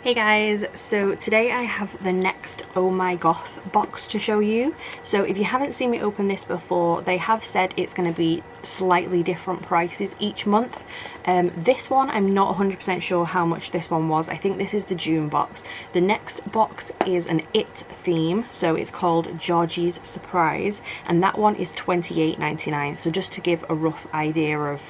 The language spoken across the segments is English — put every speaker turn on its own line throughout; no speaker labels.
Hey guys, so today I have the next Oh My Goth box to show you. So if you haven't seen me open this before, they have said it's going to be slightly different prices each month. This one, I'm not 100% sure how much this one was. I think this is the June box. The next box is an It theme, so it's called Georgie's Surprise, and that one is $28.99. So just to give a rough idea of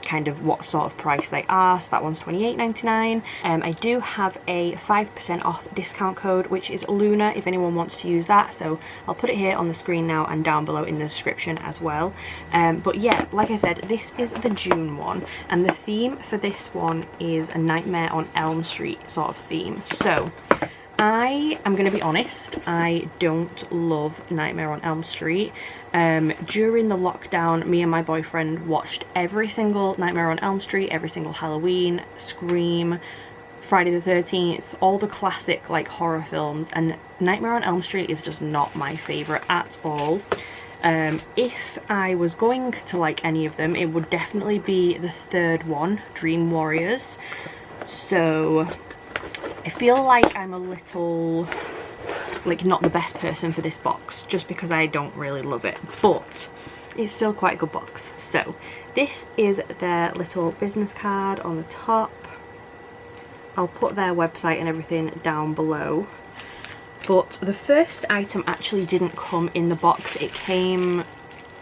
kind of what sort of price they are, so that one's $28.99. I do have a 5% off discount code, which is Luna, if anyone wants to use that, so I'll put it here on the screen now and down below in the description as well. But yeah, like I said, this is the June one, and the theme for this one is a Nightmare on Elm Street sort of theme. So I am going to be honest, I don't love Nightmare on Elm Street. During the lockdown, me and my boyfriend watched every single Nightmare on Elm Street, every single Halloween, Scream, Friday the 13th, all the classic like horror films, and Nightmare on Elm Street is just not my favourite at all. If I was going to like any of them, it would definitely be the third one, Dream Warriors. So I feel like I'm a little like not the best person for this box just because I don't really love it, but it's still quite a good box. So this is their little business card on the top. I'll put their website and everything down below, but the first item actually didn't come in the box, it came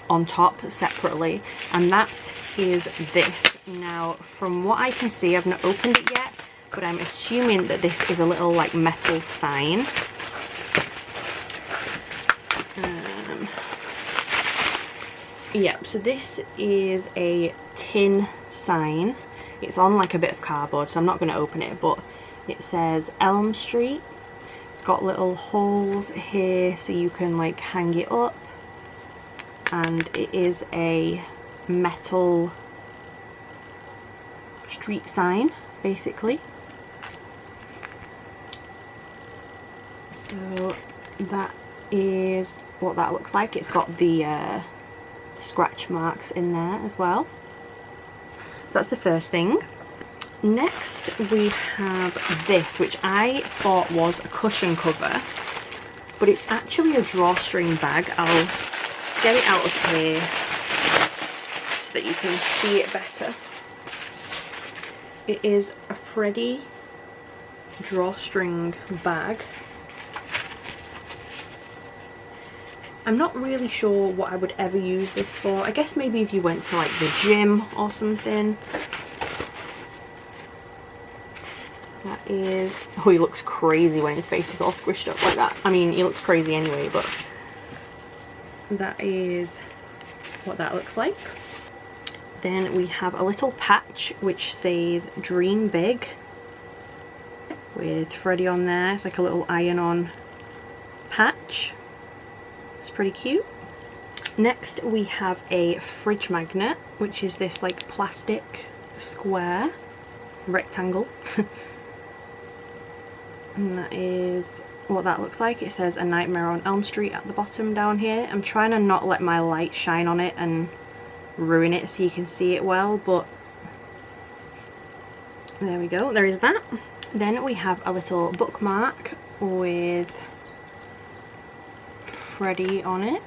on top separately, and that is this. Now from what I can see, I've not opened it yet, but I'm assuming that this is a little like metal sign. Yeah, so this is a tin sign. It's on like a bit of cardboard, so I'm not going to open it, but it says Elm Street. It's got little holes here so you can like hang it up, and it is a metal street sign basically. So that is what that looks like. It's got the scratch marks in there as well. So that's the first thing. Next we have this, which I thought was a cushion cover, but it's actually a drawstring bag. I'll get it out of here so that you can see it better. It is a Freddy drawstring bag. I'm not really sure what I would ever use this for. I guess maybe if you went to like the gym or something. That is... oh, he looks crazy when his face is all squished up like that. I mean, he looks crazy anyway, but that is what that looks like. Then we have a little patch which says Dream Big with Freddy on there. It's like a little iron-on patch. It's pretty cute. Next we have a fridge magnet, which is this like plastic square rectangle. And that is what that looks like. It says A Nightmare on Elm Street at the bottom down here. I'm trying to not let my light shine on it and ruin it so you can see it well, but there we go, there is that. Then we have a little bookmark with Freddy on it,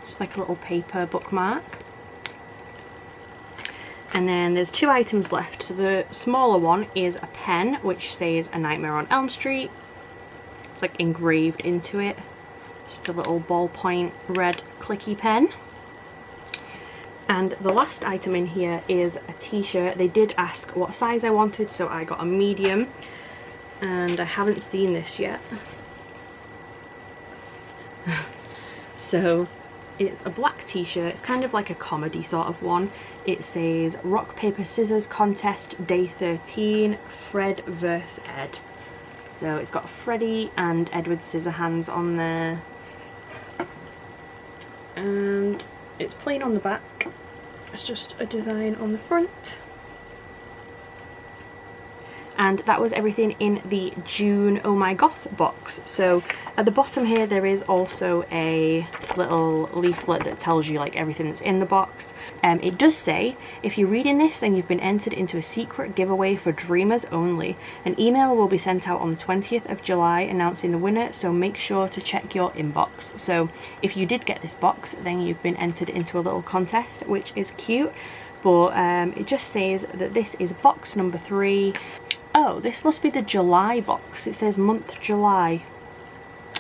just like a little paper bookmark. And then there's two items left. So the smaller one is a pen which says A Nightmare on Elm Street. It's like engraved into it, just a little ballpoint red clicky pen. And the last item in here is a t-shirt. They did ask what size I wanted, so I got a medium, and I haven't seen this yet. So it's a black t-shirt. It's kind of like a comedy sort of one. It says Rock Paper Scissors Contest Day 13, Fred vs Ed. So it's got Freddy and Edward Scissorhands on there, and it's plain on the back. It's just a design on the front. And And that was everything in the June Oh My Goth box. So at the bottom here there is also a little leaflet that tells you like everything that's in the box. It does say, if you're reading this, then you've been entered into a secret giveaway for dreamers only. An email will be sent out on the 20th of July announcing the winner, so make sure to check your inbox. So if you did get this box, then you've been entered into a little contest, which is cute. But it just says that this is box number 3. Oh, this must be the July box. It says month July.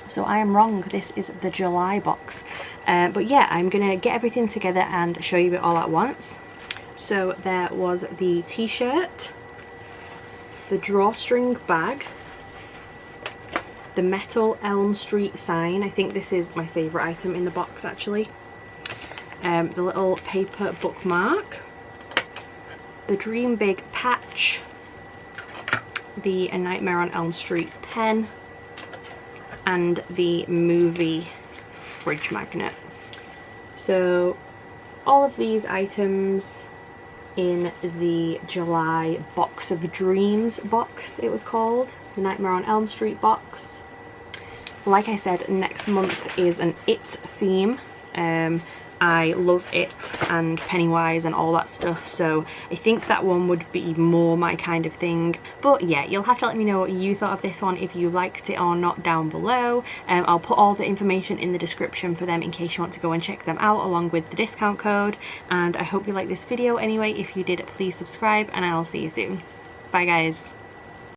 So I am wrong, this is the July box. But yeah, I'm gonna get everything together and show you it all at once. So there was the t-shirt, the drawstring bag, the metal Elm Street sign. I think this is my favourite item in the box actually. The little paper bookmark, the Dream Big patch, the A Nightmare on Elm Street pen, and the movie fridge magnet. So all of these items in the July Box of Dreams box, it was called, the Nightmare on Elm Street box. Like I said, next month is an It theme. I love It and Pennywise and all that stuff, so I think that one would be more my kind of thing. But yeah, you'll have to let me know what you thought of this one, if you liked it or not, down below. I'll put all the information in the description for them in case you want to go and check them out, along with the discount code. And I hope you liked this video anyway. If you did, please subscribe and I'll see you soon. Bye guys.